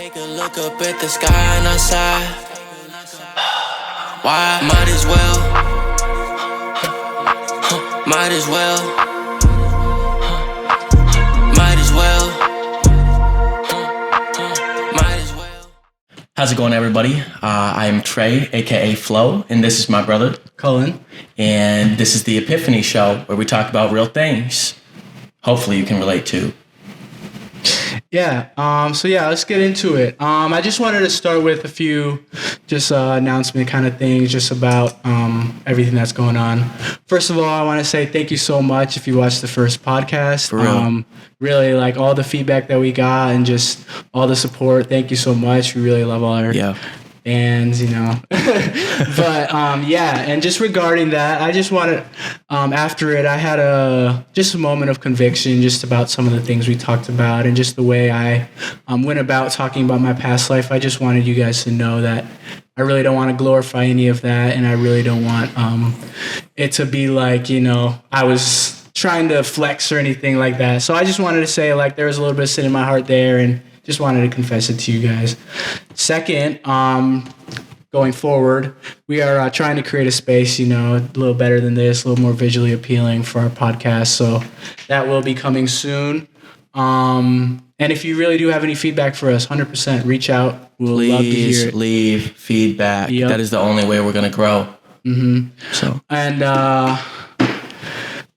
Take a look up at the sky and outside. Why? Might as well. Might as well. Might as well. Might as well. How's it going, everybody? I am Trey, aka Flo, and this is my brother Cullen. And this is the Epiphany show where we talk about real things. Hopefully you can relate to. Let's get into it. I just wanted to start with a few announcement kind of things just about everything that's going on. First of all, I want to say thank you so much if you watched the first podcast. For real. Really, like all the feedback that we got and just all the support. Thank you so much. We really love all our fans, and just regarding that, I just wanted, after it, I had a moment of conviction just about some of the things we talked about and just the way I went about talking about my past life. I just wanted you guys to know that I really don't want to glorify any of that, and I really don't want it to be like, I was trying to flex or anything like that. So I just wanted to say, like, there was a little bit of sin in my heart there, and just wanted to confess it to you guys. Second, going forward, we are trying to create a space, a little better than this, a little more visually appealing for our podcast. So that will be coming soon. And if you really do have any feedback for us, 100% reach out. We'll love to hear it. Please leave feedback. Yep. That is the only way we're going to grow. Mm-hmm.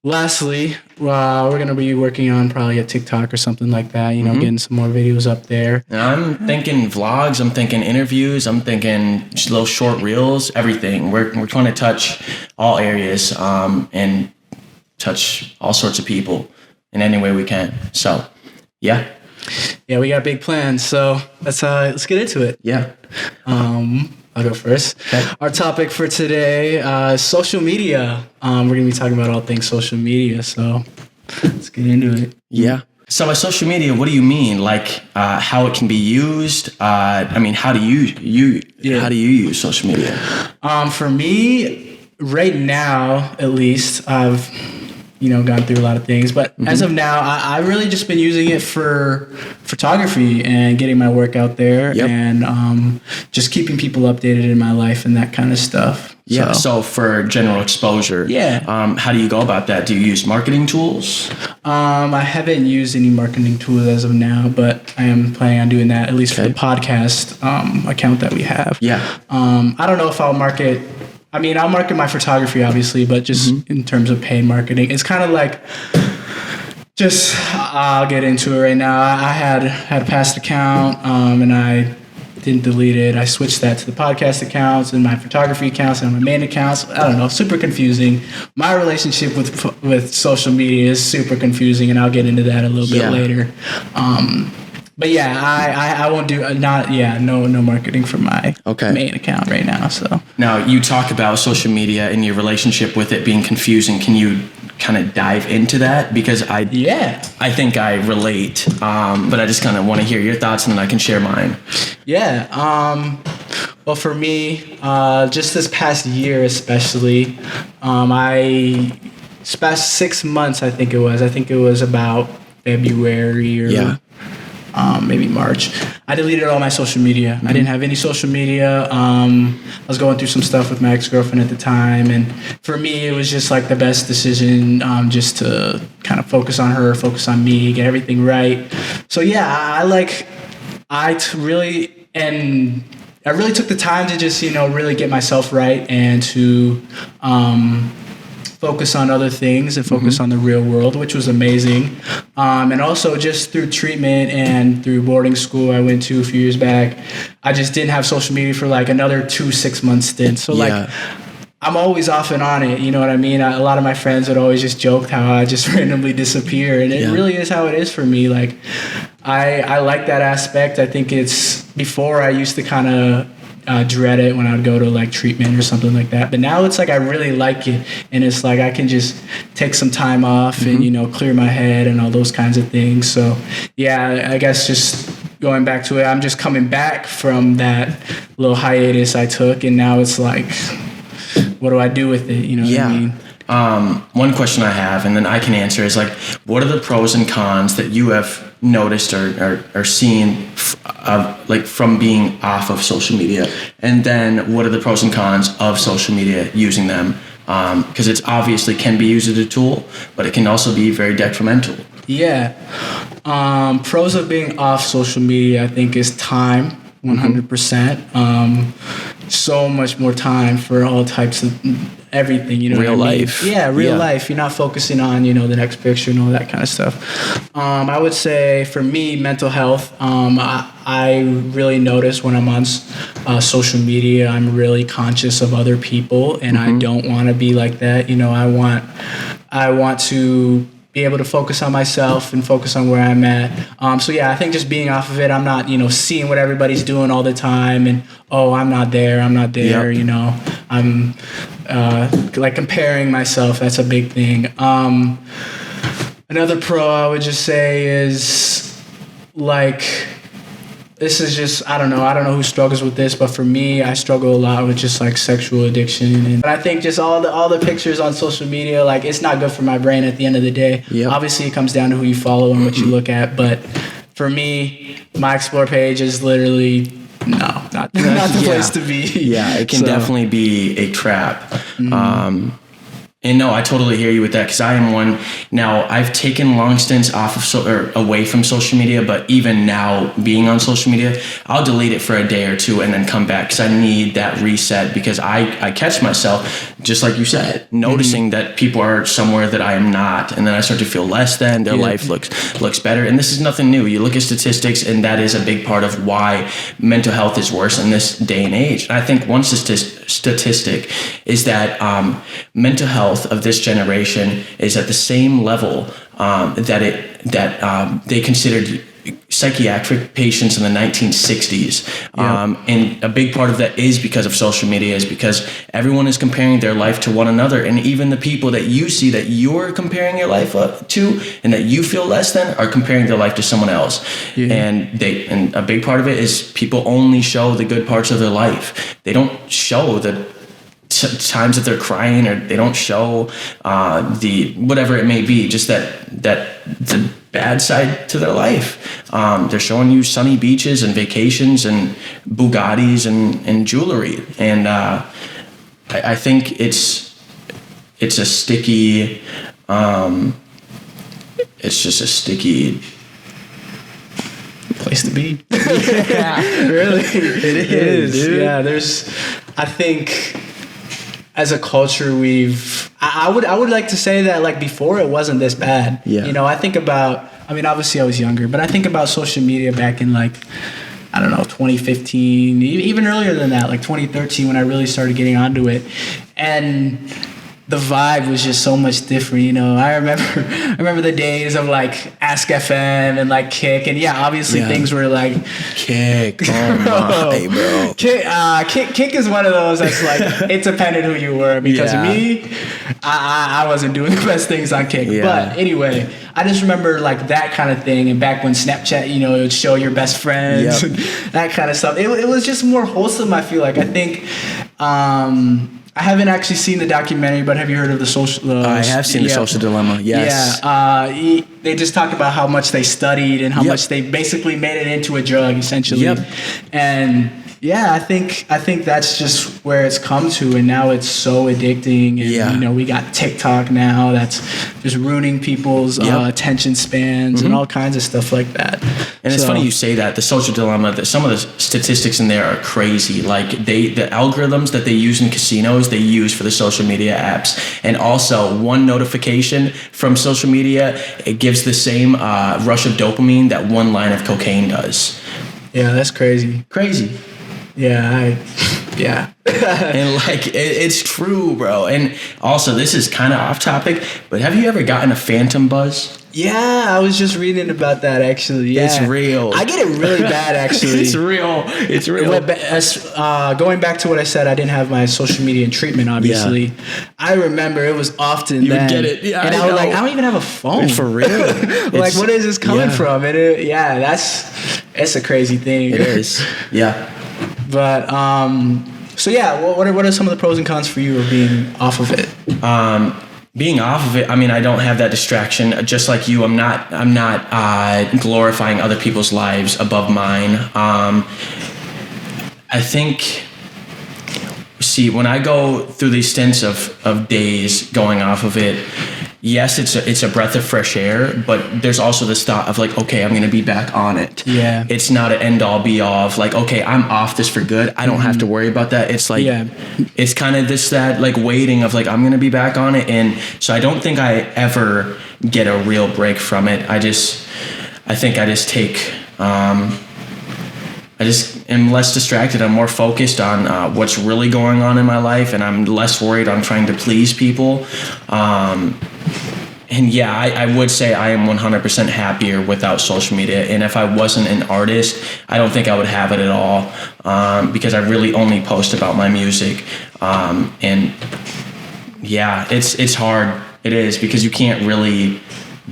Lastly, we're going to be working on probably a TikTok or something like that, getting some more videos up there. And I'm thinking vlogs, I'm thinking interviews, I'm thinking just little short reels, everything. We're trying to touch all areas and touch all sorts of people in any way we can. So, yeah. Yeah, we got big plans. So let's get into it. Yeah. I'll go first. Okay. Our topic for today is social media. We're going to be talking about all things social media, so let's get into it. Yeah. So by social media, what do you mean? Like how it can be used? How do you use social media? For me, right now, at least, I've gone through a lot of things, but as of now, I really just been using it for photography and getting my work out there and just keeping people updated in my life and that kind of stuff. Yeah. So for general exposure, how do you go about that? Do you use marketing tools? I haven't used any marketing tools as of now, but I am planning on doing that at least for the podcast account that we have. Yeah. I don't know if I'll market. I'll market my photography, obviously, but just in terms of paid marketing, it's kind of like I'll get into it right now. I had a past account, and I didn't delete it. I switched that to the podcast accounts and my photography accounts and my main accounts. I don't know, super confusing. My relationship with social media is super confusing, and I'll get into that a little bit later. But yeah, I won't do no marketing for my main account right now. So now you talk about social media and your relationship with it being confusing. Can you kind of dive into that? Because I think I relate, but I just kind of want to hear your thoughts and then I can share mine. Yeah. Well, for me, just this past year especially, past 6 months, I think it was about February or maybe March, I deleted all my social media. I didn't have any social media. I was going through some stuff with my ex-girlfriend at the time, and for me, it was just like the best decision, just to kind of focus on her, focus on me, get everything right. So yeah, I really took the time to just really get myself right and to focus on other things and focus on the real world, which was amazing. And also just through treatment and through boarding school I went to a few years back, I just didn't have social media for like another 2 6-month stints. So I'm always off and on it. You know what I mean? A lot of my friends would always just joke how I just randomly disappear. And it really is how it is for me. Like I like that aspect. I think it's before I used to kind of dread it when I would go to like treatment or something like that, but now it's like I really like it, and it's like I can just take some time off and clear my head and all those kinds of things. So yeah, I guess just going back to it, I'm just coming back from that little hiatus I took, and now it's like, what do I do with it? You know what I mean? one question I have, and then I can answer, is like, what are the pros and cons that you have noticed or seen like from being off of social media? And then what are the pros and cons of social media using them? Because it's obviously can be used as a tool, but it can also be very detrimental. Yeah. Pros of being off social media, I think, is time. 100%. So much more time for all types of everything, you know. Real what I mean? life. Yeah, real life. You're not focusing on, you know, the next picture and all that kind of stuff. I would say for me, mental health, I really notice when I'm on social media, I'm really conscious of other people, and I don't want to be like that. You know, I want to be able to focus on myself and focus on where I'm at. So yeah, I think just being off of it, I'm not, you know, seeing what everybody's doing all the time and, oh, I'm not there, Yep. you know. I'm like comparing myself, that's a big thing. Another pro I would just say is like, this is just, I don't know who struggles with this, but for me, I struggle a lot with just like sexual addiction. And I think just all the pictures on social media, like it's not good for my brain at the end of the day. Yep. Obviously it comes down to who you follow and what you look at. But for me, my Explore page is literally, not the place to be. Yeah, it can definitely be a trap. And no, I totally hear you with that, because I am one. Now, I've taken long stints off of or away from social media, but even now being on social media, I'll delete it for a day or two and then come back, because I need that reset, because I catch myself, just like you said, noticing that people are somewhere that I am not, and then I start to feel less than, their life looks better. And this is nothing new. You look at statistics, and that is a big part of why mental health is worse in this day and age. And I think one statistic is that mental health of this generation is at the same level that they considered psychiatric patients in the 1960s. And a big part of that is because of social media, is because everyone is comparing their life to one another. And even the people that you see that you're comparing your life up to and that you feel less than are comparing their life to someone else. Yeah. And a big part of it is people only show the good parts of their life. They don't show the times that they're crying, or they don't show the whatever it may be, just that the bad side to their life. They're showing you sunny beaches and vacations and Bugattis and jewelry, and I think it's a sticky it's just a sticky place to be. Yeah, really, it is. Dude. Yeah, I think as a culture, I would like to say that like before it wasn't this bad. Yeah. You know, obviously I was younger, but I think about social media back in like, I don't know, 2015, even earlier than that, like 2013 when I really started getting onto it. And the vibe was just so much different, you know. I remember the days of like Ask FM and like Kick, and yeah, obviously things were like Kick. Oh my, bro. Kick is one of those that's like it depended who you were, because me, I wasn't doing the best things on Kick. Yeah. But anyway, I just remember like that kind of thing, and back when Snapchat, you know, it would show your best friends, and that kind of stuff. It was just more wholesome, I feel like. I think. I haven't actually seen the documentary, but have you heard of the social? I have seen the Social Dilemma. Yes. Yeah. They just talked about how much they studied and how much they basically made it into a drug, essentially. Yep. And yeah, I think that's just where it's come to, and now it's so addicting. And you know, we got TikTok now that's just ruining people's attention spans and all kinds of stuff like that. And it's funny you say that, the Social Dilemma, that some of the statistics in there are crazy. Like the algorithms that they use in casinos, they use for the social media apps. And also one notification from social media, it gives the same rush of dopamine that one line of cocaine does. Yeah, that's crazy. Crazy. Yeah, and like it's true, bro. And also, this is kind of off topic, but have you ever gotten a phantom buzz? Yeah, I was just reading about that actually. Yeah. It's real. I get it really bad actually. It's real. Going back to what I said, I didn't have my social media in treatment, obviously. Yeah. I remember it was often you then. Would get it. Yeah, and I was like, I don't even have a phone. For real. Like, what is this coming from? And it's a crazy thing. It is. Yeah. But, so yeah, what are some of the pros and cons for you of being off of it? being off of it, I mean, I don't have that distraction. Just like you, I'm not glorifying other people's lives above mine. I think, see, when I go through these stints of days going off of it, yes, it's a breath of fresh air, but there's also this thought of like, okay, I'm going to be back on it. Yeah. It's not an end all be all of like, okay, I'm off this for good. I don't have to worry about that. It's like, it's kind of that like waiting of like, I'm going to be back on it. And so I don't think I ever get a real break from it. I think I just take, I just am less distracted. I'm more focused on what's really going on in my life, and I'm less worried on trying to please people. And yeah, I would say I am 100% happier without social media. And if I wasn't an artist, I don't think I would have it at all, because I really only post about my music. And yeah, it's hard. It is, because you can't really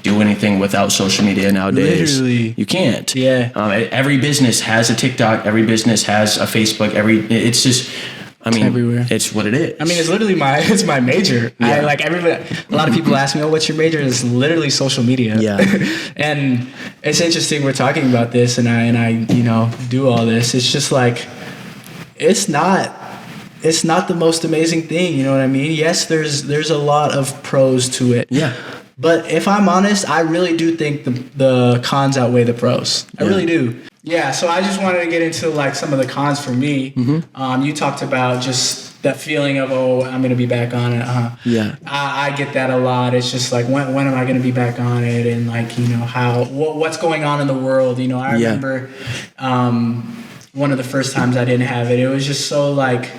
do anything without social media nowadays. Literally. You can't. Yeah. Every business has a TikTok. Every business has a Facebook. It's just, I mean, everywhere. It's what it is. I mean, it's literally my major. Yeah. I like everybody. A lot of people ask me, "Oh, what's your major?" It's literally social media. Yeah. And it's interesting we're talking about this, and I do all this. It's just like, it's not the most amazing thing. You know what I mean? Yes, there's a lot of pros to it. Yeah. But if I'm honest, I really do think the cons outweigh the pros. I really do. Yeah, so I just wanted to get into like some of the cons for me. Mm-hmm. You talked about just that feeling of, oh, I'm going to be back on it. Yeah. I get that a lot. It's just like, when am I going to be back on it? And like, what's going on in the world? I remember one of the first times I didn't have it. It was just so like,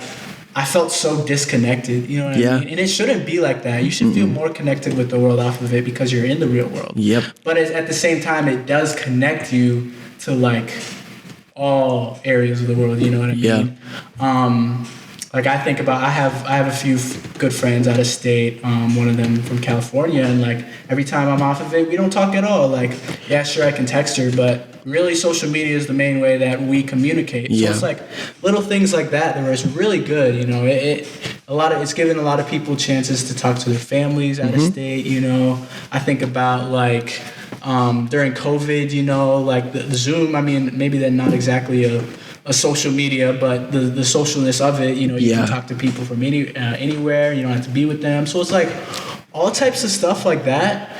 I felt so disconnected, you know what I mean? And it shouldn't be like that. You should feel more connected with the world off of it because you're in the real world. Yep. But at the same time, it does connect you to like all areas of the world, you know what I mean? Yeah. Like I think about, I have a few good friends out of state, one of them from California, and like every time I'm off of it, we don't talk at all. Like, yeah, sure, I can text her, but really social media is the main way that we communicate. So it's like little things like that where it's really good, it's given a lot of people chances to talk to their families out of state, I think about like during COVID, like the Zoom, I mean, maybe they're not exactly a social media, but the socialness of it, you can talk to people from anywhere. You don't have to be with them. So it's like all types of stuff like that.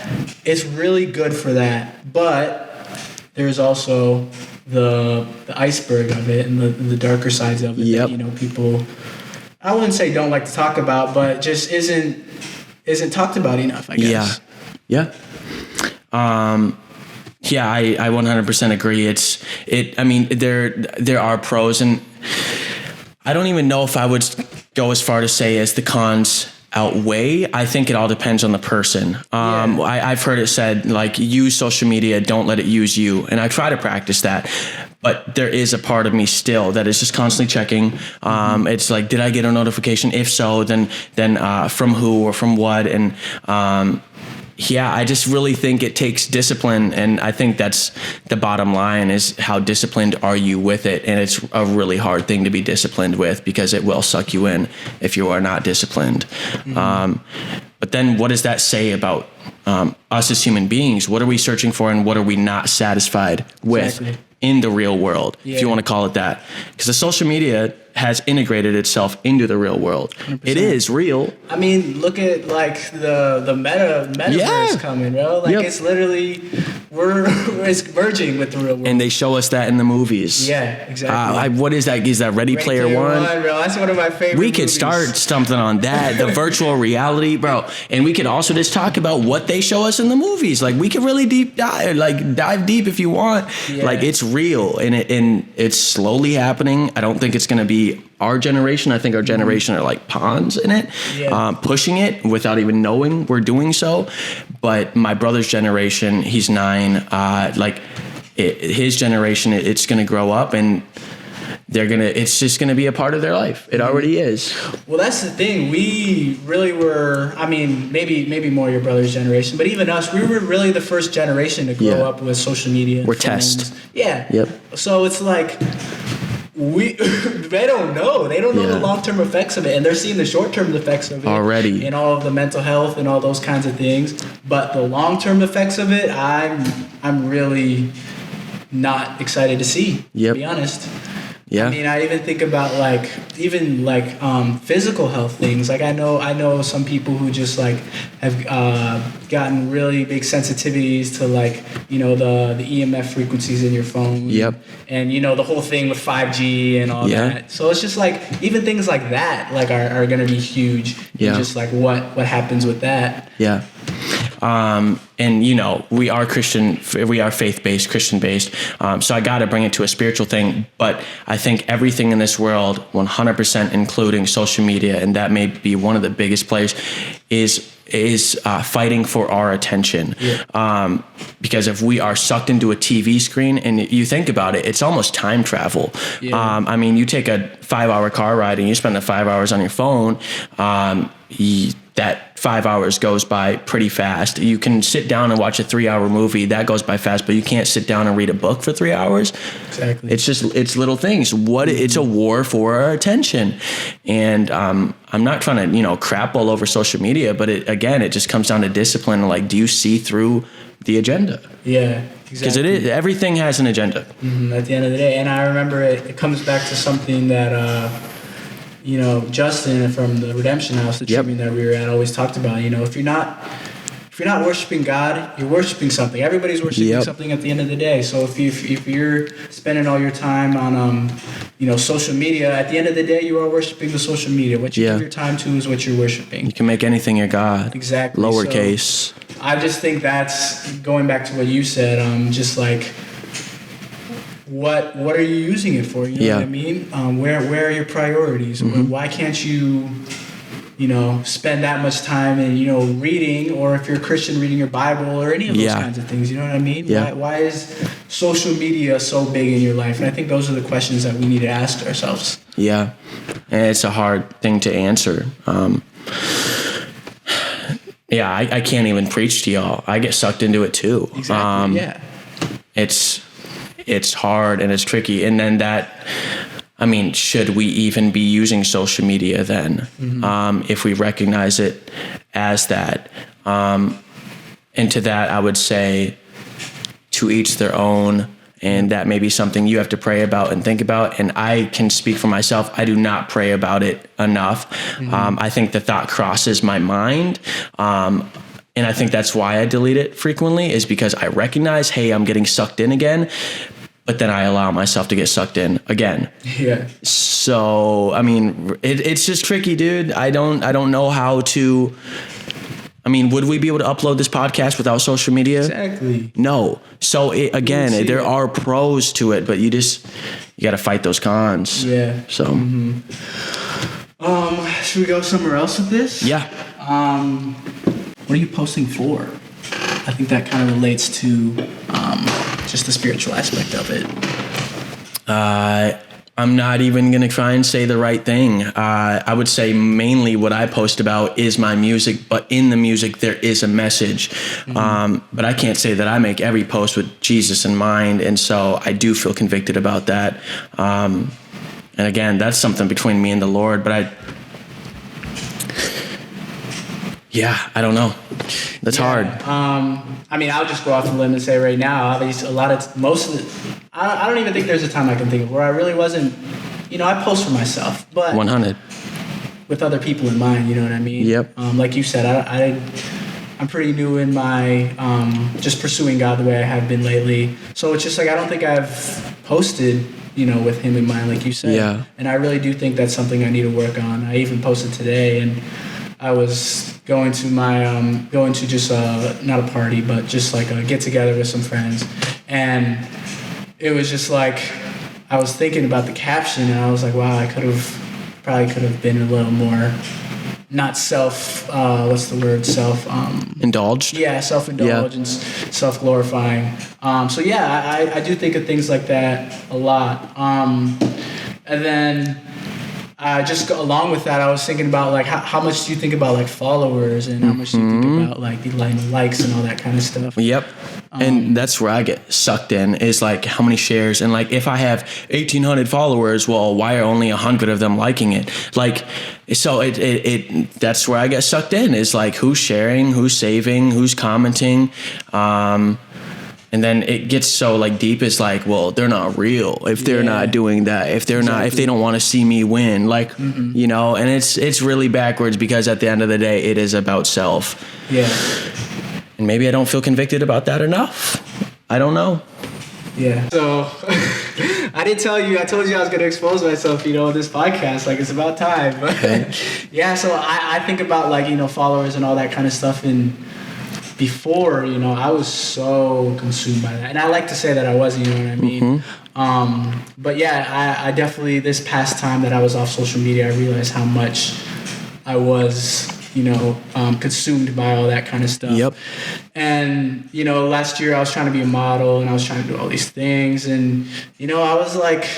It's really good for that. But there's also the iceberg of it and the darker sides of it that, people, I wouldn't say don't like to talk about, but just isn't talked about enough, I guess. Yeah. Yeah, I 100% agree. I mean, there are pros, and I don't even know if I would go as far to say as the cons outweigh. I think it all depends on the person. I've heard it said like, use social media, don't let it use you. And I try to practice that. But there is a part of me still that is just constantly checking. It's like, did I get a notification? If so, then from who or from what? And I just really think it takes discipline, and I think that's the bottom line, is how disciplined are you with it. And it's a really hard thing to be disciplined with, because it will suck you in if you are not disciplined. But then what does that say about us as human beings? What are we searching for, and what are we not satisfied with in the real world, if you want to call it that? Because the social media has integrated itself into the real world. 100%. It is real. I mean, look at like the metaverse coming, bro. Like it's literally it's merging with the real world. And they show us that in the movies. Yeah, exactly. What is that? Is that Ready Player One? Bro. That's one of my favorite We could movies. start something on that, the virtual reality, bro. And we could also just talk about what they show us in the movies. Like, we could really dive deep if you want. Yeah. Like, it's real, and it's slowly happening. I don't think it's going to be our generation. I think our generation are like pawns in it, pushing it without even knowing we're doing so. But my brother's generation, he's 9, his generation, it's going to grow up, and it's just going to be a part of their life. It already is. Well, that's the thing. We really were, I mean, maybe more your brother's generation, but even us, we were really the first generation to grow up with social media. We're test. Yeah. Yep. So it's like, They don't know. They don't know the long-term effects of it, and they're seeing the short-term effects of it already, and all of the mental health and all those kinds of things. But the long-term effects of it, I'm really not excited to see. To be honest. Yeah. I mean, I even think about physical health things. Like I know some people who just like have gotten really big sensitivities to like, you know, the EMF frequencies in your phone. Yep. And you know the whole thing with 5G and all that. So it's just like even things like that like are going to be huge. Yeah. And just like what happens with that. Yeah. And you know, we are faith-based, Christian-based. So I got to bring it to a spiritual thing, but I think everything in this world, 100%, including social media, and that may be one of the biggest players, is fighting for our attention. Yeah. Because if we are sucked into a TV screen, and you think about it, it's almost time travel. Yeah. I mean, you take a 5-hour car ride and you spend the 5 hours on your phone. That 5 hours goes by pretty fast. You can sit down and watch a 3-hour movie. That goes by fast, but you can't sit down and read a book for 3 hours. Exactly. It's little things. It's a war for our attention. And I'm not trying to, you know, crap all over social media, but it just comes down to discipline. Like, do you see through the agenda? Yeah, exactly. Because everything has an agenda. Mm-hmm, at the end of the day. And I remember it comes back to something that, you know, Justin from the Redemption House, the tribune that we were at, always talked about. You know, if you're not worshiping God, you're worshiping something. Everybody's worshiping something at the end of the day. So if you're spending all your time on you know, social media, at the end of the day you are worshiping the social media. What you give your time to is what you're worshiping. You can make anything your God. Exactly. Lowercase. So I just think that's going back to what you said. Just like, what are you using it for? You know what I mean? Where are your priorities? Mm-hmm. Why can't you, you know, spend that much time in, you know, reading, or if you're a Christian, reading your Bible or any of those kinds of things? You know what I mean? Yeah. Why is social media so big in your life? And I think those are the questions that we need to ask ourselves. Yeah. And it's a hard thing to answer. I can't even preach to y'all. I get sucked into it too. Exactly. It's hard and it's tricky. And then should we even be using social media then? Mm-hmm. If we recognize it as that? And to that, I would say to each their own. And that may be something you have to pray about and think about. And I can speak for myself. I do not pray about it enough. Mm-hmm. I think the thought crosses my mind. And I think that's why I delete it frequently, is because I recognize, hey, I'm getting sucked in again. But then I allow myself to get sucked in again. Yeah. So, I mean, it's just tricky, dude. I don't know how to. I mean, would we be able to upload this podcast without social media? Exactly. No. So there are pros to it, but you got to fight those cons. Yeah. So. Mm-hmm. Should we go somewhere else with this? Yeah. What are you posting for? I think that kind of relates to just the spiritual aspect of it. I'm not even going to try and say the right thing. I would say mainly what I post about is my music, but in the music there is a message. Mm-hmm. But I can't say that I make every post with Jesus in mind, and so I do feel convicted about that. And again, that's something between me and the Lord, but I don't know. That's hard. I'll just go off the limb and say right now, obviously I don't even think there's a time I can think of where I really wasn't, you know, I post for myself, but 100 with other people in mind, you know what I mean? Yep. Like you said, I'm pretty new in my just pursuing God the way I have been lately. So it's just like, I don't think I've posted, you know, with him in mind, like you said. Yeah. And I really do think that's something I need to work on. I even posted today, and I was going to just not a party, but just like a get together with some friends, and it was just like I was thinking about the caption, and I was like, wow, I could have been a little more not indulged. Yeah, self-indulged and self-glorifying. I do think of things like that a lot. And then just along with that, I was thinking about like how much do you think about like followers and how much do you think about like the likes and all that kind of stuff? Yep. And that's where I get sucked in, is like how many shares. And like if I have 1,800 followers, well, why are only 100 of them liking it? Like, so it that's where I get sucked in, is like who's sharing, who's saving, who's commenting. And then it gets so like deep. It's like, well, they're not real if they're not doing that. If they're not, if they don't want to see me win, like, you know, and it's really backwards, because at the end of the day, it is about self. Yeah. And maybe I don't feel convicted about that enough. I don't know. Yeah. So I told you I was going to expose myself, you know, in this podcast. Like, it's about time. Okay. Yeah. So I think about like, you know, followers and all that kind of stuff. And before, you know, I was so consumed by that. And I like to say that I wasn't, you know what I mean? But yeah, I definitely, this past time that I was off social media, I realized how much I was, you know, consumed by all that kind of stuff. Yep. And, you know, last year I was trying to be a model and I was trying to do all these things. And, you know, I was like,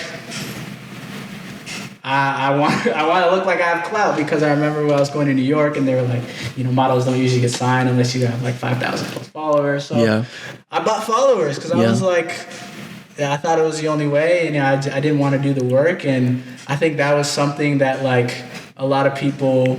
I want to look like I have clout, because I remember when I was going to New York and they were like, you know, models don't usually get signed unless you have like 5,000 plus followers. So I bought followers because I was like, I thought it was the only way, and I didn't want to do the work. And I think that was something that like a lot of people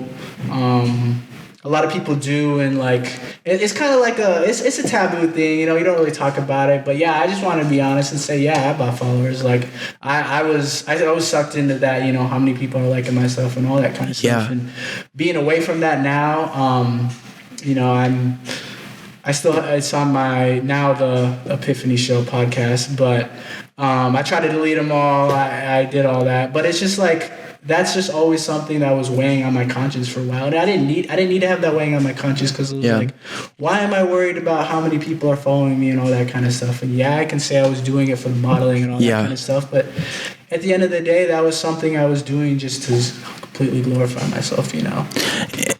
do, and like it's kind of like it's a taboo thing, you know. You don't really talk about it, but yeah, I just want to be honest and say, yeah, I bought followers. Like I was sucked into that, you know, how many people are liking my stuff and all that kind of stuff. And being away from that now, you know, it's on my now the Epiphany Show podcast, but I try to delete them all. I did all that, but it's just like, that's just always something that was weighing on my conscience for a while. And I didn't need to have that weighing on my conscience, because it was like, why am I worried about how many people are following me and all that kind of stuff? And yeah, I can say I was doing it for the modeling and all that kind of stuff, but at the end of the day, that was something I was doing just to completely glorify myself, you know.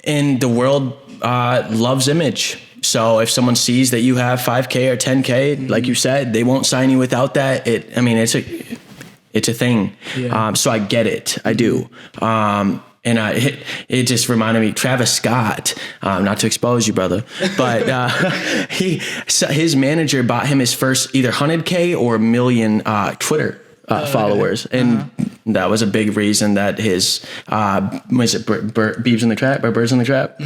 And the world loves image. So if someone sees that you have 5K or 10K, like you said, they won't sign you without that. It's a thing. Yeah. So I get it. I do. And it just reminded me, Travis Scott, not to expose you, brother, but his manager bought him his first either 100K or 1 million Twitter followers. And that was a big reason that his, was it Beebs in the Trap or Birds in the Trap,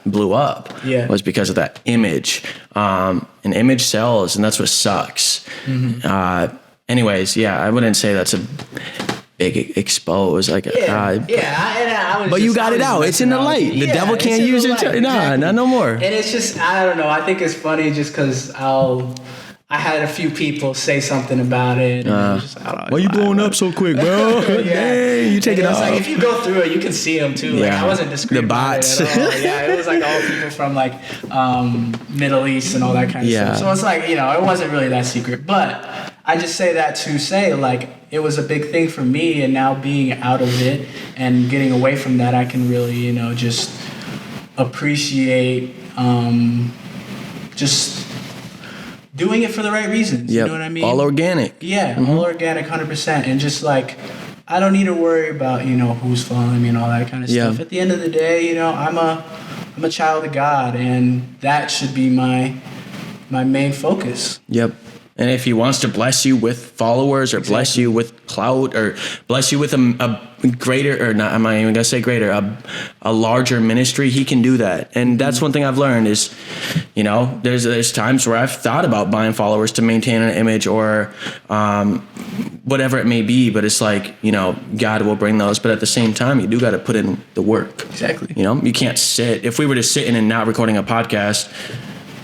blew up. Yeah. Was because of that image. An image sells, and that's what sucks. Anyways, yeah, I wouldn't say that's a big expose. Like, but you got it out. It's in the light. The devil can't use it. Nah, not no more. And it's just, I don't know. I think it's funny just because I had a few people say something about it. And just, why you blowing up so quick, bro? Dang, you take it off. Like, if you go through it, you can see them too. Like, I wasn't discreet. The bots. About it at all. Yeah, it was like all people from like Middle East and all that kind of stuff. So it's like, you know, it wasn't really that secret. But I just say that to say, like, it was a big thing for me, and now being out of it and getting away from that, I can really, you know, just appreciate just doing it for the right reasons. You know what I mean? All organic. Yeah, all organic, 100%. And just like, I don't need to worry about, you know, who's following me and all that kind of stuff. At the end of the day, you know, I'm a child of God, and that should be my main focus. Yep. And if he wants to bless you with followers, or bless you with clout, or bless you with a greater, or not, I'm not even going to say greater, a larger ministry, he can do that. And that's one thing I've learned is, you know, there's times where I've thought about buying followers to maintain an image, or whatever it may be. But it's like, you know, God will bring those. But at the same time, you do got to put in the work. Exactly. You know, you can't sit. If we were just sitting and not recording a podcast,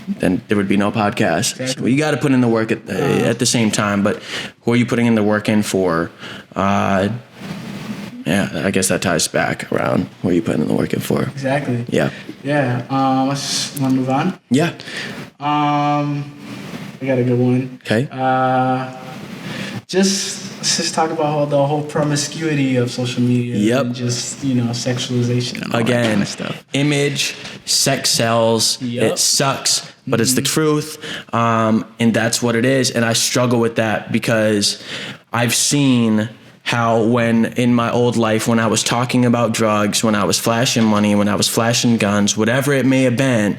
then there would be no podcast. Exactly. So you got to put in the work at the same time. But who are you putting in the work in for? I guess that ties back around who are you putting in the work in for. Exactly. Yeah. Yeah. Let's want to move on. Yeah. I got a good one. Okay. Let's just talk about the whole promiscuity of social media. Yep. And just, you know, sexualization and all that kind of stuff. Image, sex sells. Yep. It sucks, but it's the truth. And that's what it is. And I struggle with that because I've seen how when in my old life, when I was talking about drugs, when I was flashing money, when I was flashing guns, whatever it may have been,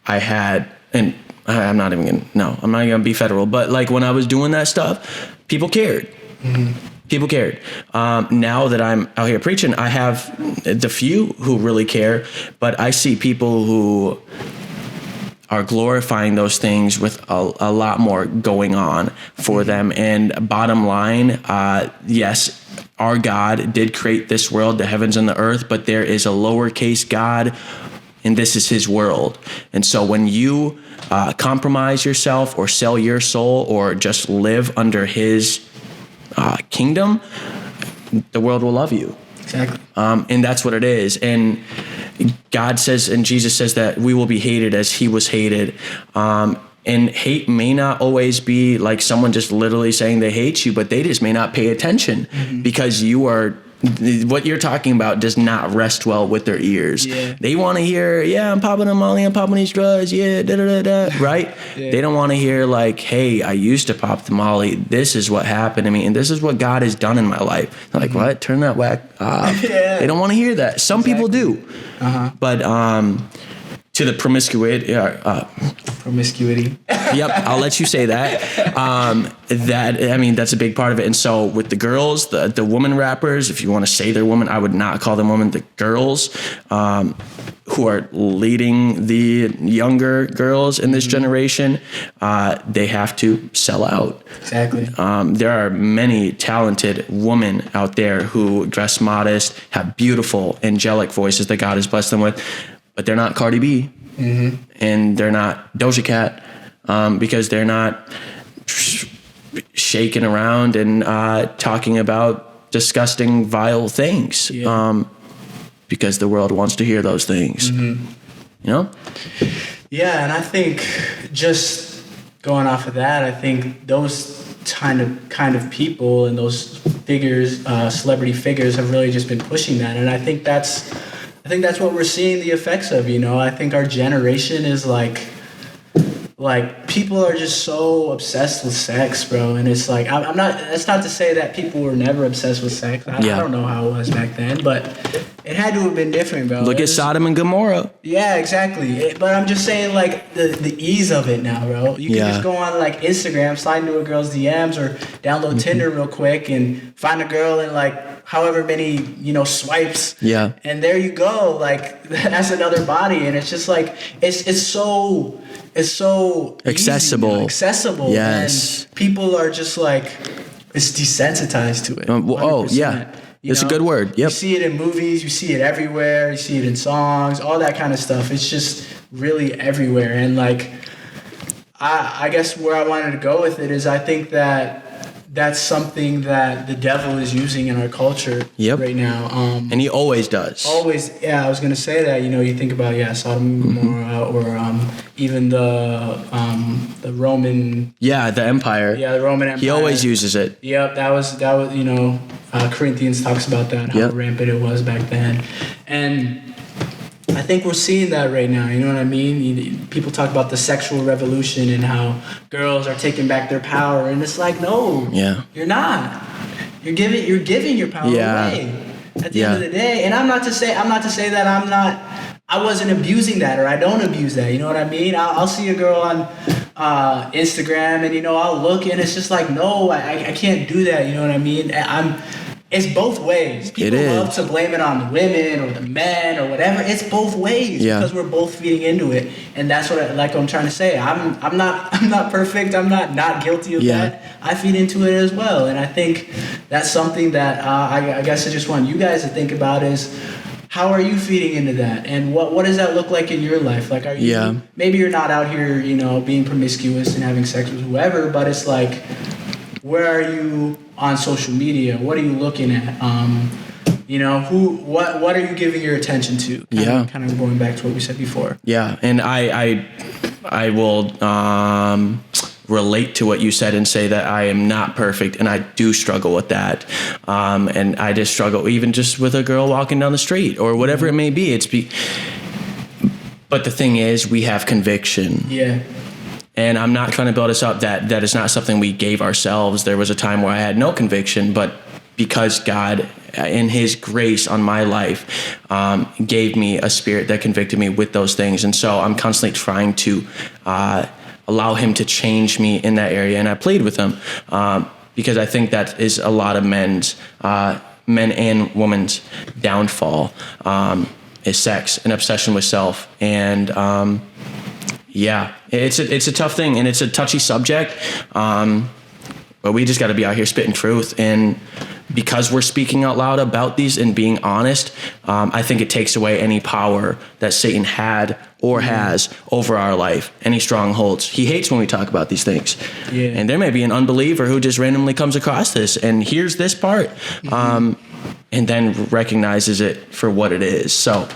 I had, and I'm not even gonna be federal, but like when I was doing that stuff, people cared. People cared. Now that I'm out here preaching, I have the few who really care, but I see people who are glorifying those things with a lot more going on for them. And bottom line, yes, our God did create this world, the heavens and the earth, but there is a lowercase God, and this is his world. And so when you compromise yourself or sell your soul or just live under his kingdom, the world will love you. Exactly. And that's what it is. And God says, and Jesus says that we will be hated as he was hated. And hate may not always be like someone just literally saying they hate you, but they just may not pay attention because you are, what you're talking about does not rest well with their ears. Yeah. They want to hear, I'm popping a Molly, I'm popping these drugs, right? Yeah. They don't want to hear like, hey, I used to pop the Molly. This is what happened to me, and this is what God has done in my life. They're like, what? Turn that whack off. They don't want to hear that. Some people do. But to the promiscuity. Yep, I'll let you say that. That's a big part of it. And so with the girls, the woman rappers, if you want to say they're women, I would not call them women. The girls who are leading the younger girls in this generation, they have to sell out. Exactly. There are many talented women out there who dress modest, have beautiful, angelic voices that God has blessed them with, but they're not Cardi B. And they're not Doja Cat because they're not shaking around and talking about disgusting, vile things because the world wants to hear those things. You know? Yeah, and I think just going off of that, I think those kind of people and those figures, celebrity figures, have really just been pushing that, and I think that's what we're seeing the effects of, I think our generation is like people are just so obsessed with sex, bro. And it's like, that's not to say that people were never obsessed with sex. I don't know how it was back then, but it had to have been different, bro. Look at Sodom and Gomorrah. Yeah, exactly. But I'm just saying, like, the ease of it now, bro. You can just go on, like, Instagram, slide into a girl's DMs, or download Tinder real quick and find a girl in, like, however many, swipes. Yeah. And there you go. Like, that's another body. And it's just, like, it's so accessible. Accessible. Yes. And people are just, like, it's desensitized to it. It's a good word. Yep. You see it in movies, you see it everywhere, you see it in songs, all that kind of stuff. It's just really everywhere. And like, I guess where I wanted to go with it is I think that that's something that the devil is using in our culture right now. And he always does. Always, I was going to say that, you think about, Sodom and Gomorrah, or even the Roman... Yeah, the empire. Yeah, the Roman Empire. He always uses it. Yep, that was Corinthians talks about that, how rampant it was back then. And I think we're seeing that right now, you know what I mean? People talk about the sexual revolution and how girls are taking back their power, and it's like, no, you're not. You're giving your power away at the end of the day. And I'm not to say that I wasn't abusing that, or I don't abuse that, you know what I mean? I'll see a girl on Instagram, and I'll look, and it's just like, no, I can't do that, you know what I mean? It's both ways. People love to blame it on the women or the men or whatever. It's both ways because we're both feeding into it, and that's what I'm trying to say. I'm not perfect. I'm not guilty of that. I feed into it as well, and I think that's something that I guess I just want you guys to think about is, how are you feeding into that, and what does that look like in your life? Like, are you maybe you're not out here being promiscuous and having sex with whoever, but it's like, where are you on social media? What are you looking at? What are you giving your attention to? Kind of going back to what we said before. Yeah, and I will relate to what you said and say that I am not perfect, and I do struggle with that. And I just struggle even just with a girl walking down the street or whatever it may be. But the thing is, we have conviction. Yeah. And I'm not trying to build us up that is not something we gave ourselves. There was a time where I had no conviction, but because God, in His grace on my life, gave me a spirit that convicted me with those things. And so I'm constantly trying to allow Him to change me in that area. And I plead with Him because I think that is a lot of men and women's downfall, is sex and obsession with self. And it's a tough thing, and it's a touchy subject. But we just got to be out here spitting truth. And because we're speaking out loud about these and being honest, I think it takes away any power that Satan had or has over our life, any strongholds. He hates when we talk about these things. Yeah. And there may be an unbeliever who just randomly comes across this and hears this part, and then recognizes it for what it is. So,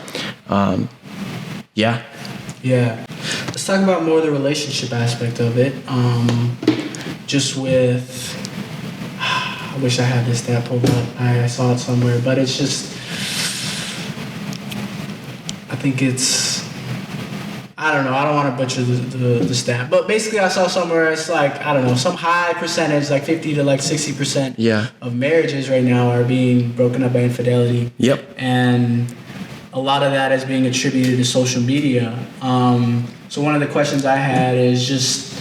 yeah. Let's talk about more the relationship aspect of it. Just with, I wish I had this stat pulled up. I saw it somewhere, but it's just, I think it's, I don't know. I don't want to butcher the stat, but basically I saw somewhere it's like, I don't know, some high percentage, like 50 to like 60% of marriages right now are being broken up by infidelity. Yep. And a lot of that is being attributed to social media. So one of the questions I had is just,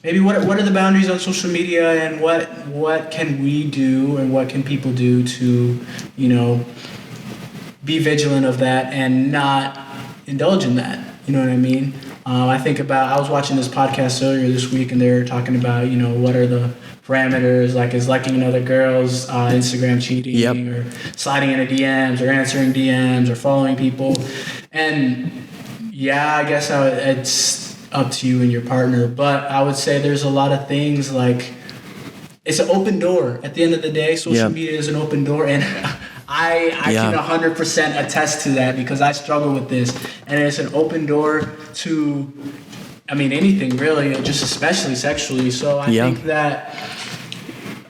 maybe what are the boundaries on social media, and what can we do and what can people do to, be vigilant of that and not indulge in that? You know what I mean? I was watching this podcast earlier this week, and they were talking about, what are the parameters, like is liking another girl's Instagram cheating, or sliding into DMs, or answering DMs, or following people. And I guess it's up to you and your partner, but I would say there's a lot of things, like it's an open door. At the end of the day, social media is an open door, and I can 100% attest to that because I struggle with this, and it's an open door to, anything really, just especially sexually. So I think that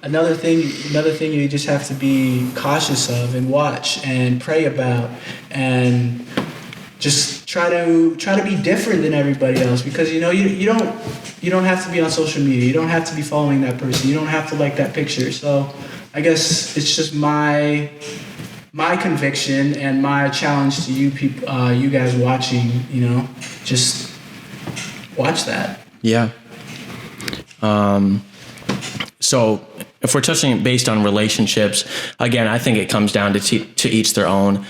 another thing you just have to be cautious of and watch and pray about, and just try to be different than everybody else, because you don't have to be on social media. You don't have to be following that person. You don't have to like that picture. So I guess it's just my conviction and my challenge to you people, you guys watching. Just watch that. Yeah. So if we're touching based on relationships, again, I think it comes down to each their own.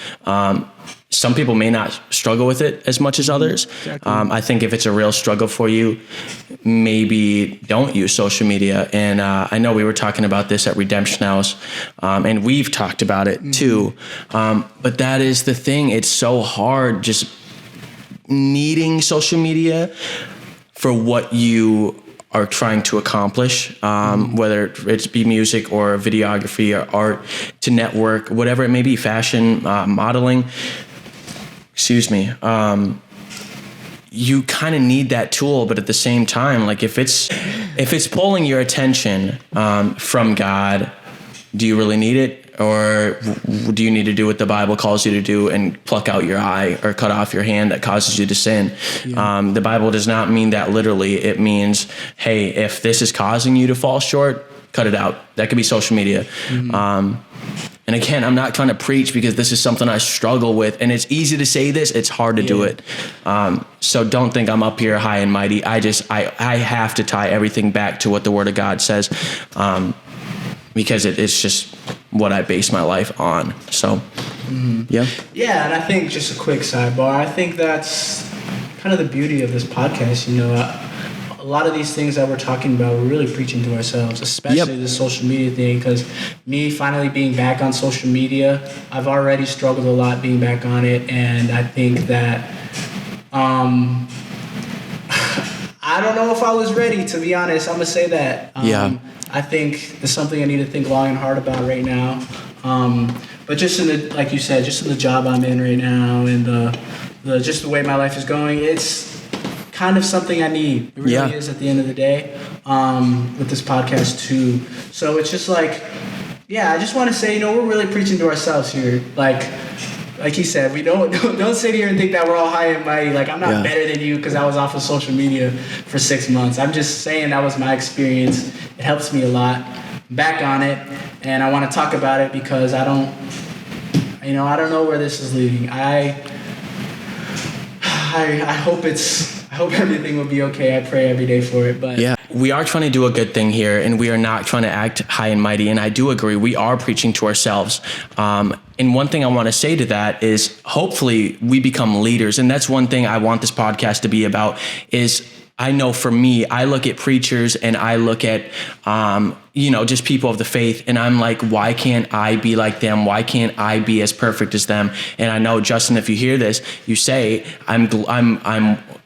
Some people may not struggle with it as much as others. Exactly. I think if it's a real struggle for you, maybe don't use social media. And I know we were talking about this at Redemption House, and we've talked about it too. But that is the thing. It's so hard just needing social media for what you are trying to accomplish, whether it's be music or videography or art, to network, whatever it may be, fashion, modeling. Excuse me. You kind of need that tool, but at the same time, like if it's pulling your attention from God, do you really need it? Or do you need to do what the Bible calls you to do and pluck out your eye or cut off your hand that causes you to sin? Yeah. The Bible does not mean that literally. It means, hey, if this is causing you to fall short, cut it out. That could be social media. And again, I'm not trying to preach because this is something I struggle with, and it's easy to say this, it's hard to do it. So don't think I'm up here high and mighty. I have to tie everything back to what the Word of God says, because it's just what I base my life on. So, yeah. Yeah, and I think, just a quick sidebar, I think that's kind of the beauty of this podcast, a lot of these things that we're talking about, we're really preaching to ourselves, especially the social media thing, because me finally being back on social media, I've already struggled a lot being back on it, and I think that I don't know if I was ready, to be honest. I'm going to say that. I think it's something I need to think long and hard about right now. But just like you said, just in the job I'm in right now, and just the way my life is going, it's kind of something I need. It really is at the end of the day, with this podcast too. So it's just like, I just want to say, we're really preaching to ourselves here. Like he said, we don't sit here and think that we're all high and mighty. Like, I'm not better than you because I was off of social media for 6 months. I'm just saying that was my experience. It helps me a lot. I'm back on it, And I want to talk about it because I don't know where this is leading. I hope I hope everything will be okay. I pray every day for it. But yeah, we are trying to do a good thing here, and we are not trying to act high and mighty. And I do agree, we are preaching to ourselves. And one thing I want to say to that is hopefully we become leaders. And that's one thing I want this podcast to be about is, I know for me, I look at preachers and I look at, just people of the faith, and I'm like, why can't I be like them? Why can't I be as perfect as them? And I know, Justin, if you hear this, you say, I'm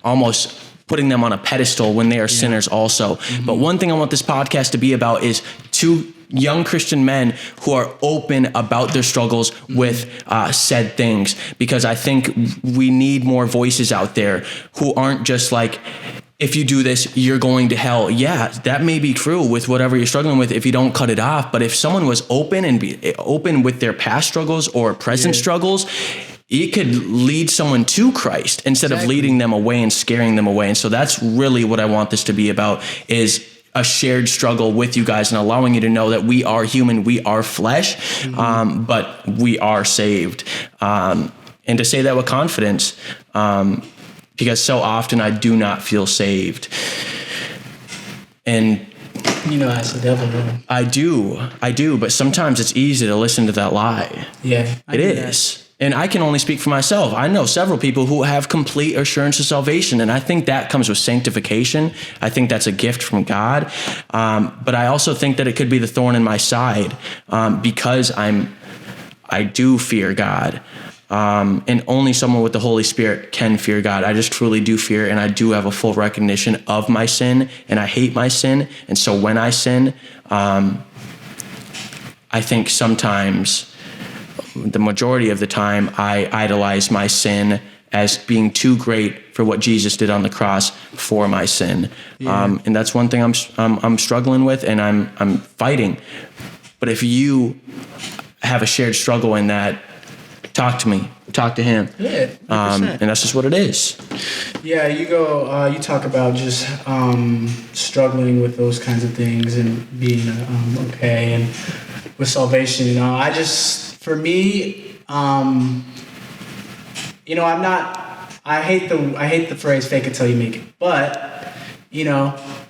almost putting them on a pedestal when they are sinners also. Mm-hmm. But one thing I want this podcast to be about is two young Christian men who are open about their struggles with said things, because I think we need more voices out there who aren't just like, if you do this, you're going to hell. Yeah, that may be true with whatever you're struggling with if you don't cut it off. But if someone was open and be open with their past struggles or present struggles, it could lead someone to Christ instead of leading them away and scaring them away. And so that's really what I want this to be about, is a shared struggle with you guys and allowing you to know that we are human, we are flesh, but we are saved. And to say that with confidence, because so often I do not feel saved. And that's the devil, though. I do, but sometimes it's easy to listen to that lie. Yeah, it is. And I can only speak for myself. I know several people who have complete assurance of salvation, and I think that comes with sanctification. I think that's a gift from God. But I also think that it could be the thorn in my side, because I do fear God. And only someone with the Holy Spirit can fear God. I just truly do fear, and I do have a full recognition of my sin, and I hate my sin. And so when I sin, I think sometimes, the majority of the time, I idolize my sin as being too great for what Jesus did on the cross for my sin. Yeah. And that's one thing I'm struggling with, and I'm fighting. But if you have a shared struggle in that, talk to me, talk to him. Yeah, and that's just what it is. Yeah, you talk about just struggling with those kinds of things and being okay, and with salvation. For me, I'm not. I hate the phrase "fake it till you make it," but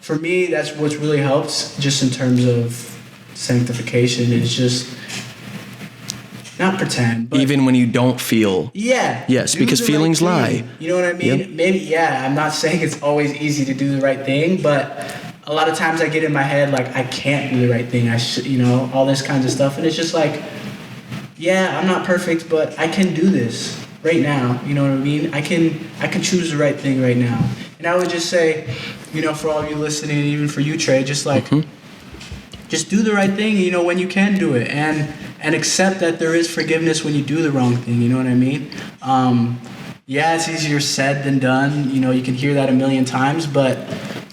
for me, that's what's really helped, just in terms of sanctification, is just not pretend, but even when you don't feel. Yeah. Yes, because feelings lie. You know what I mean? Yep. Maybe, I'm not saying it's always easy to do the right thing, but a lot of times I get in my head like I can't do the right thing. I should, all this kinds of stuff, and it's just like, I'm not perfect, but I can do this right now. You know what I mean? I can choose the right thing right now. And I would just say, for all of you listening, even for you, Trey, just like, just do the right thing, when you can do it, and accept that there is forgiveness when you do the wrong thing. You know what I mean? It's easier said than done. You can hear that a million times, but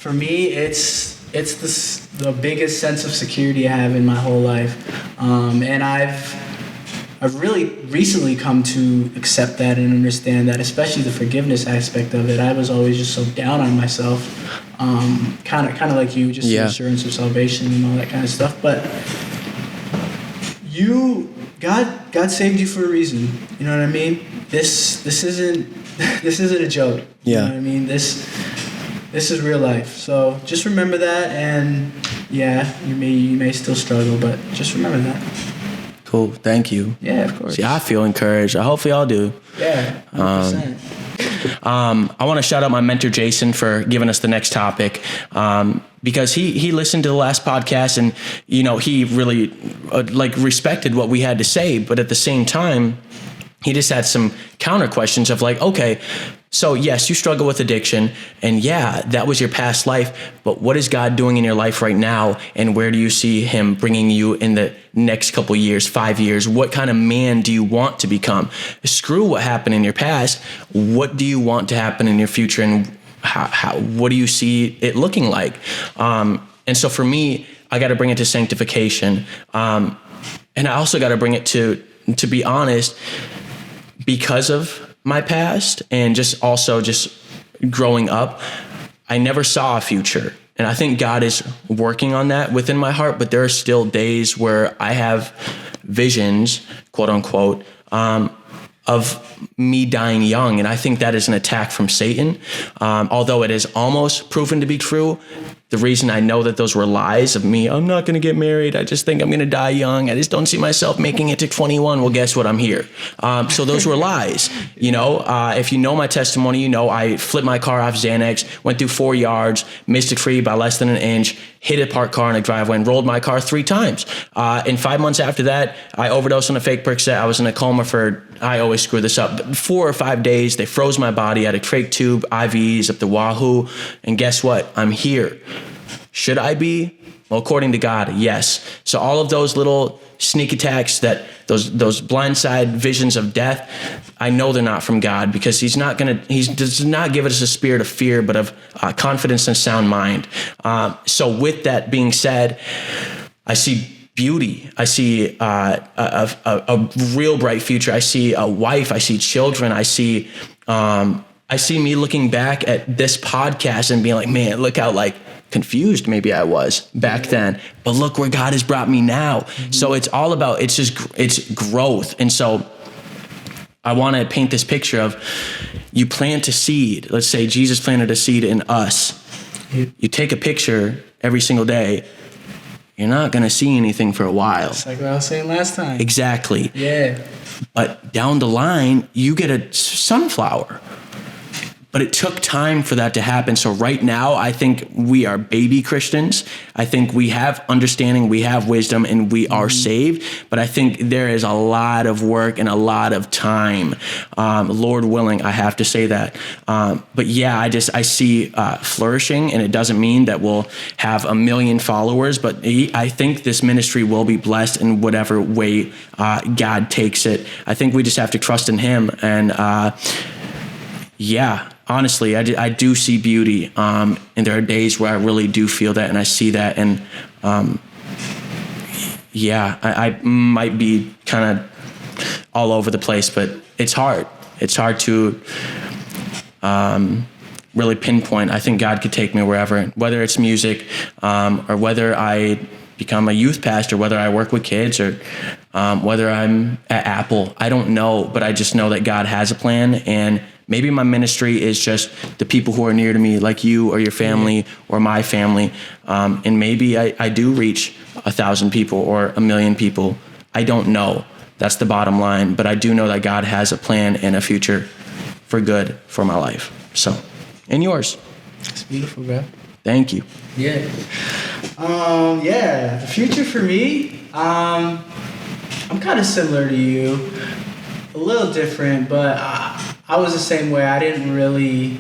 for me, it's the biggest sense of security I have in my whole life. And I've really recently come to accept that and understand that, especially the forgiveness aspect of it. I was always just so down on myself, kind of like you, just the assurance of salvation and all that kind of stuff. But God saved you for a reason. You know what I mean? This isn't a joke. You know what I mean? This is real life. So just remember that, and you may still struggle, but just remember that. Cool. Thank you. Yeah, of course. See, I feel encouraged. I hopefully y'all do. Yeah, 100%. I want to shout out my mentor, Jason, for giving us the next topic, because he listened to the last podcast, and, he really respected what we had to say. But at the same time, he just had some counter questions of like, okay, so yes, you struggle with addiction, and that was your past life, but what is God doing in your life right now, and where do you see him bringing you in the next couple years, 5 years? What kind of man do you want to become? Screw what happened in your past. What do you want to happen in your future, and what do you see it looking like? And so for me, I got to bring it to sanctification, and I also got to bring it to be honest, because of my past and just growing up, I never saw a future And I think God is working on that within my heart, but there are still days where I have visions, quote unquote, of me dying young. And I think that is an attack from Satan. Although it is almost proven to be true, the reason I know that those were lies of me, I'm not going to get married. I just think I'm going to die young. I just don't see myself making it to 21. Well, guess what? I'm here. So those were lies. If you know my testimony, I flipped my car off Xanax, went through 4 yards, missed a tree by less than an inch, hit a parked car in a driveway, and rolled my car 3 times. And 5 months after that, I overdosed on a fake Percocet. I was in a coma for, I always screw this up, but 4 or 5 days. They froze my body. I had a trach tube, IVs up the wahoo. And guess what? I'm here. Should I be? Well, according to God, yes. So all of those little sneak attacks, those blindside visions of death, I know they're not from God, because he does not give us a spirit of fear, but of confidence and sound mind. So with that being said, I see beauty. I see a real bright future. I see a wife. I see children. I see me looking back at this podcast and being like, man, look how confused maybe I was back then, but look where God has brought me now. Mm-hmm. So it's all about, it's growth. And so I want to paint this picture of, you plant a seed. Let's say Jesus planted a seed in us. You take a picture every single day. You're not going to see anything for a while. It's like what I was saying last time. Exactly. Yeah. But down the line, you get a sunflower. But it took time for that to happen. So right now, I think we are baby Christians. I think we have understanding, we have wisdom, and we are saved. But I think there is a lot of work and a lot of time. Lord willing, I have to say that. But yeah, I see flourishing, and it doesn't mean that we'll have 1 million followers, but I think this ministry will be blessed in whatever way God takes it. I think we just have to trust in him. And yeah, honestly, I do see beauty, and there are days where I really do feel that, and I see that, and I might be kind of all over the place, but it's hard. It's hard to really pinpoint. I think God could take me wherever, whether it's music, or whether I become a youth pastor, whether I work with kids, or whether I'm at Apple. I don't know, but I just know that God has a plan, and maybe my ministry is just the people who are near to me, like you or your family or my family. And maybe I do reach 1,000 people or 1 million people. I don't know. That's the bottom line. But I do know that God has a plan and a future for good for my life. So, and yours. It's beautiful, bro. Thank you. Yeah. The future for me, I'm kind of similar to you. A little different, but I was the same way. I didn't really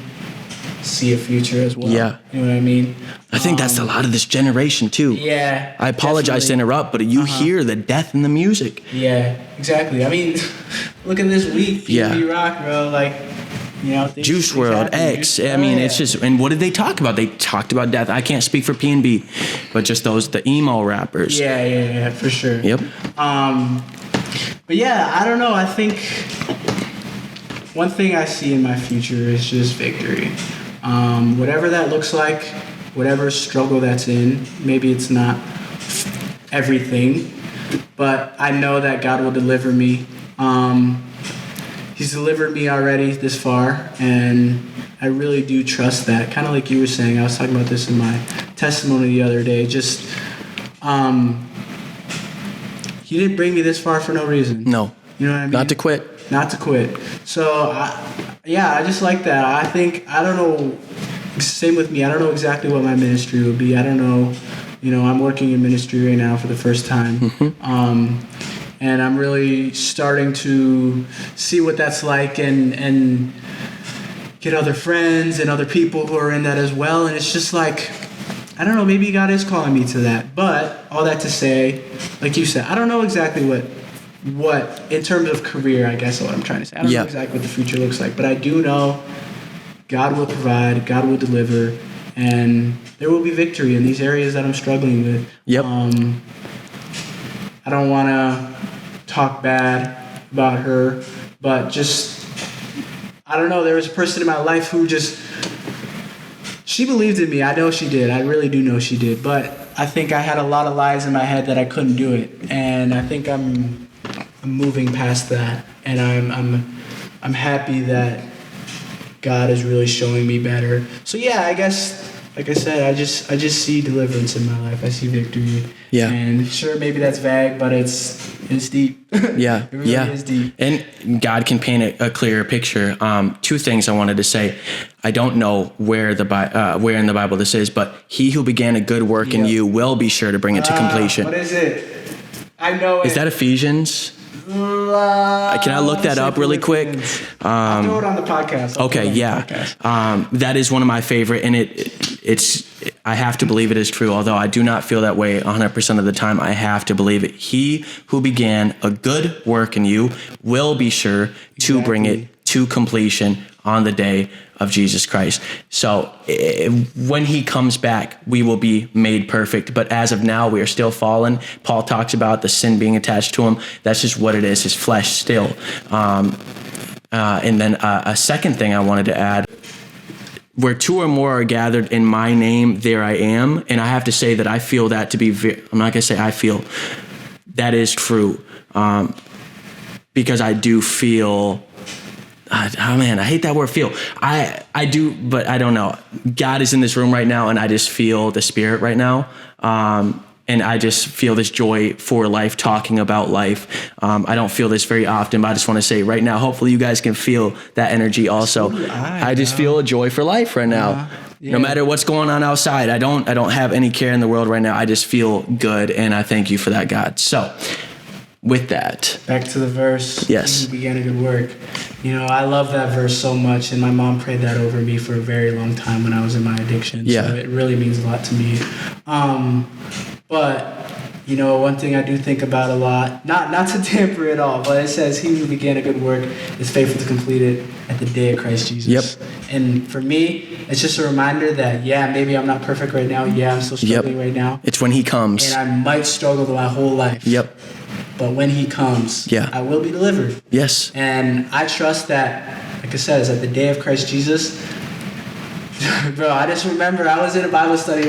see a future as well. Yeah. You know what I mean? I think that's a lot of this generation too. Yeah. I apologize to interrupt, but you hear the death in the music. Yeah, exactly. I mean, look at this week, PB Rock, bro. Juice WRLD, X. I mean, it's just, and what did they talk about? They talked about death. I can't speak for P&B, but just the emo rappers. Yeah, for sure. Yep. But yeah, I don't know. I think one thing I see in my future is just victory. Whatever that looks like, whatever struggle that's in, maybe it's not everything, but I know that God will deliver me. He's delivered me already this far, and I really do trust that. Kind of like you were saying, I was talking about this in my testimony the other day. Just, he didn't bring me this far for no reason. No. You know what I mean? Not to quit. Not to quit. So, I just like that. I don't know, same with me. I don't know exactly what my ministry will be. I don't know. I'm working in ministry right now for the first time. Mm-hmm. And I'm really starting to see what that's like and get other friends and other people who are in that as well. And it's just like, I don't know, maybe God is calling me to that. But all that to say, like you said, I don't know exactly what in terms of career, I guess is what I'm trying to say. I don't know exactly what the future looks like. But I do know God will provide, God will deliver, and there will be victory in these areas that I'm struggling with. Yep. I don't want to talk bad about her, but just, I don't know, there was a person in my life who just she believed in me. I know she did. I really do know she did. But I think I had a lot of lies in my head that I couldn't do it, and I think I'm moving past that, and I'm happy that God is really showing me better. So yeah, I guess, like I said, I just see deliverance in my life. I see victory. Yeah. And sure, maybe that's vague, but it's deep. Yeah. It really is deep. And God can paint a clearer picture. Two things I wanted to say. I don't know where in the Bible this is, but he who began a good work in you will be sure to bring it to completion. What is it? I know it. Is that Ephesians? Can I look that up really quick? I'll throw it on the podcast. Okay, yeah. That is one of my favorite, and it's I have to believe it is true, although I do not feel that way 100% of the time. I have to believe it. He who began a good work in you will be sure to bring it to completion on the day of Jesus Christ. So when he comes back, we will be made perfect. But as of now, we are still fallen. Paul talks about the sin being attached to him. That's just what it is, his flesh still. And then a second thing I wanted to add, where two or more are gathered in my name, there I am. And I have to say that I feel that to be, I'm not going to say I feel, that is true. Because I do feel, oh man, I hate that word feel. I do, but I don't know. God is in this room right now, and I just feel the Spirit right now. And I just feel this joy for life, talking about life. I don't feel this very often, but I just want to say right now, hopefully you guys can feel that energy also. So I just feel a joy for life right now. Yeah. No matter what's going on outside, I don't have any care in the world right now. I just feel good, and I thank you for that, God. So with that, back to the verse. Yes. You began a good work. You know, I love that verse so much, and my mom prayed that over me for a very long time when I was in my addiction. Yeah. So it really means a lot to me. But you know, one thing I do think about a lot, not to tamper it all, but it says, "He who began a good work is faithful to complete it at the day of Christ Jesus." Yep. And for me, it's just a reminder that maybe I'm not perfect right now. I'm still struggling right now. It's when he comes. And I might struggle my whole life. Yep. But when he comes, I will be delivered. Yes. And I trust that, like I said, it's at the day of Christ Jesus. Bro, I just remember I was in a Bible study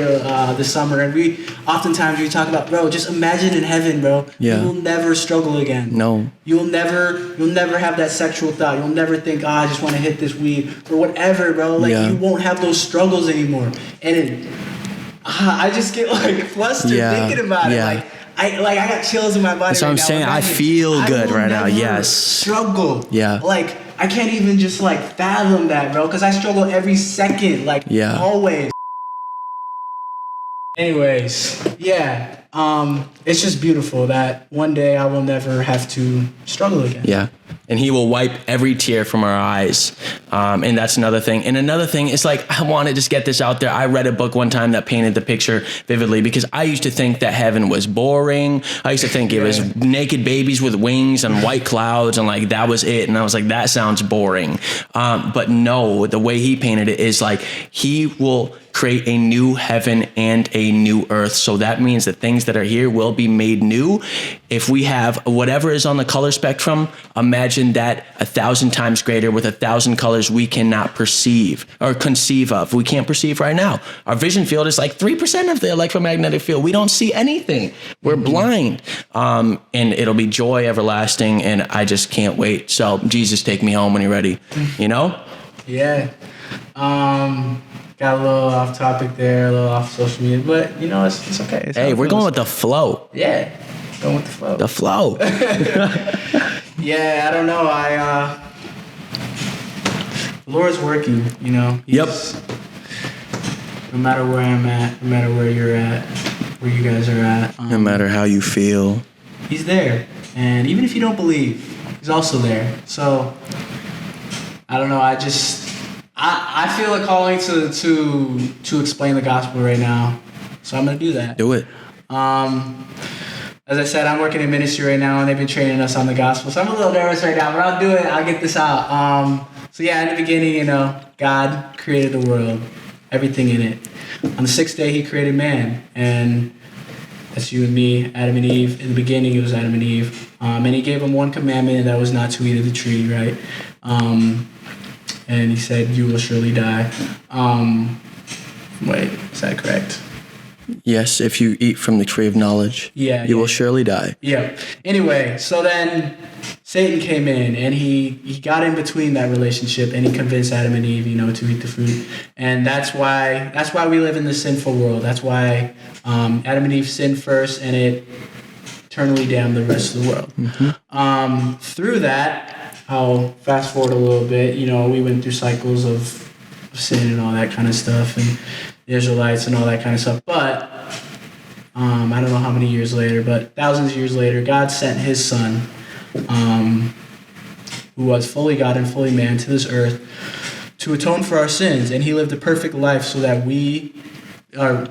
this summer, and we talk about, bro, just imagine in heaven, bro. Yeah. You will never struggle again. No. You'll never have that sexual thought. You'll never think, I just want to hit this weed or whatever, bro. Like you won't have those struggles anymore. And I just get like flustered thinking about it. Like I got chills in my body. That's what I'm saying. I feel good right now. Yes. Struggle. Yeah. Like I can't even just like fathom that, bro, because I struggle every second, like always. Anyways, it's just beautiful that one day I will never have to struggle again. Yeah. And he will wipe every tear from our eyes. And that's another thing. And another thing is, like, I want to just get this out there. I read a book one time that painted the picture vividly, because I used to think that heaven was boring. I used to think it was naked babies with wings and white clouds, and like that was it. And I was like, that sounds boring. But no, the way he painted it is like he will create a new heaven and a new earth. So that means that things that are here will be made new. If we have whatever is on the color spectrum, imagine that 1,000 times greater with 1,000 colors we cannot perceive or conceive of. We can't perceive right now. Our vision field is like 3% of the electromagnetic field. We don't see anything. We're blind. And it'll be joy everlasting, and I just can't wait. So Jesus, take me home when you're ready, you know? Yeah. Got a little off topic there, a little off social media, but you know, it's okay. Hey, we're going with the flow. Yeah, going with the flow. The flow. Yeah, I don't know. The Lord's working, you know. No matter where I'm at, no matter where you're at, where you guys are at. No matter how you feel. He's there. And even if you don't believe, he's also there. So, I don't know, I feel a calling to explain the gospel right now, so I'm gonna do that. Do it. As I said, I'm working in ministry right now, and they've been training us on the gospel, so I'm a little nervous right now, but I'll do it. I'll get this out. So yeah, in the beginning, you know, God created the world, everything in it. On the sixth day, He created man, and that's you and me, Adam and Eve. In the beginning, it was Adam and Eve, and He gave them one commandment, and that was not to eat of the tree, right? And He said, "You will surely die." Wait, is that correct? Yes, if you eat from the tree of knowledge, you will surely die. Yeah. Anyway, so then Satan came in and he got in between that relationship and he convinced Adam and Eve, to eat the fruit. And that's why we live in the sinful world. That's why Adam and Eve sinned first and it eternally damned the rest of the world. Mm-hmm. Through that, I'll fast forward a little bit. We went through cycles of sin and all that kind of stuff, and the Israelites and all that kind of stuff. But I don't know how many years later, but thousands of years later, God sent His Son, who was fully God and fully man, to this earth to atone for our sins, and He lived a perfect life so that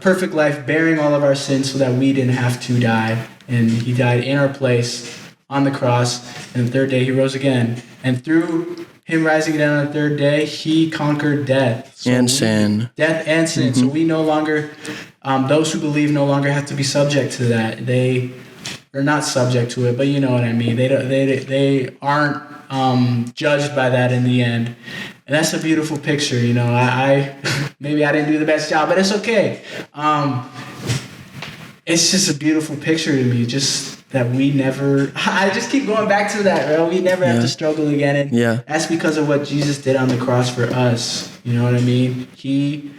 perfect life bearing all of our sins, so that we didn't have to die. And He died in our place on the cross, and the third day He rose again. And through Him rising again on the third day, He conquered death. Sin. Death and sin. Mm-hmm. So we no longer, those who believe no longer have to be subject to that. They are not subject to it, but you know what I mean. They aren't judged by that in the end. And that's a beautiful picture, I maybe I didn't do the best job, but it's okay. It's just a beautiful picture to me, just that we never, I just keep going back to that, bro. We never have to struggle again. And that's because of what Jesus did on the cross for us. You know what I mean? He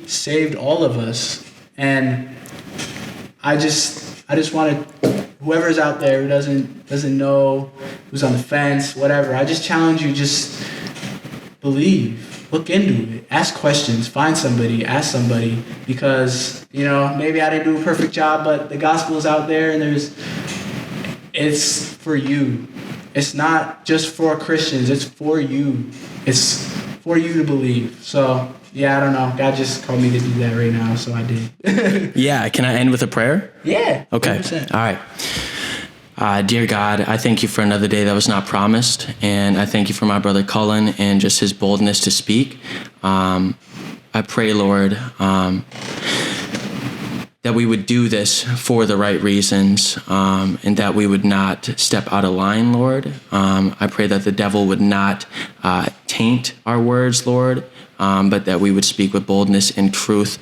saved all of us. And I just wanted, whoever's out there who doesn't know, who's on the fence, whatever, I just challenge you, just believe. Look into it. Ask questions. Find somebody. Ask somebody. Because, maybe I didn't do a perfect job, but the gospel is out there and it's for you. It's not just for Christians. It's for you. It's for you to believe. So, I don't know. God just called me to do that right now, so I did. Yeah. Can I end with a prayer? Yeah. Okay. 100%. All right. Dear God, I thank you for another day that was not promised, and I thank you for my brother Cullen and just his boldness to speak. I pray, Lord, that we would do this for the right reasons, and that we would not step out of line, Lord. I pray that the devil would not taint our words, Lord, but that we would speak with boldness and truth,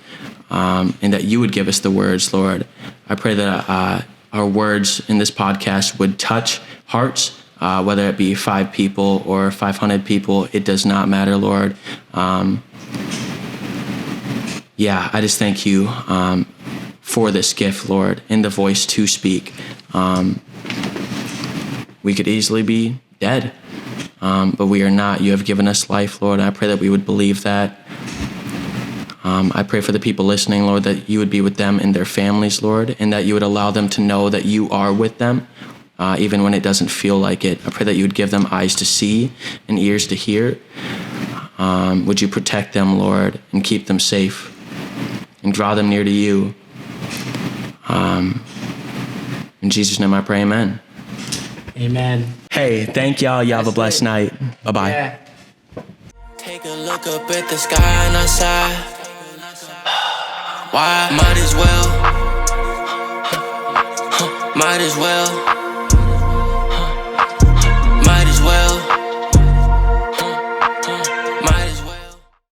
and that you would give us the words, Lord. I pray that our words in this podcast would touch hearts, whether it be 5 people or 500 people. It does not matter, Lord. I just thank you for this gift, Lord, and the voice to speak. We could easily be dead, but we are not. You have given us life, Lord. I pray that we would believe that. I pray for the people listening, Lord, that you would be with them and their families, Lord, and that you would allow them to know that you are with them, even when it doesn't feel like it. I pray that you would give them eyes to see and ears to hear. Would you protect them, Lord, and keep them safe and draw them near to you? In Jesus' name I pray, amen. Amen. Hey, thank y'all. Y'all have a blessed night. Bye-bye. Yeah. Take a look up at the sky and outside. Why? Might as well.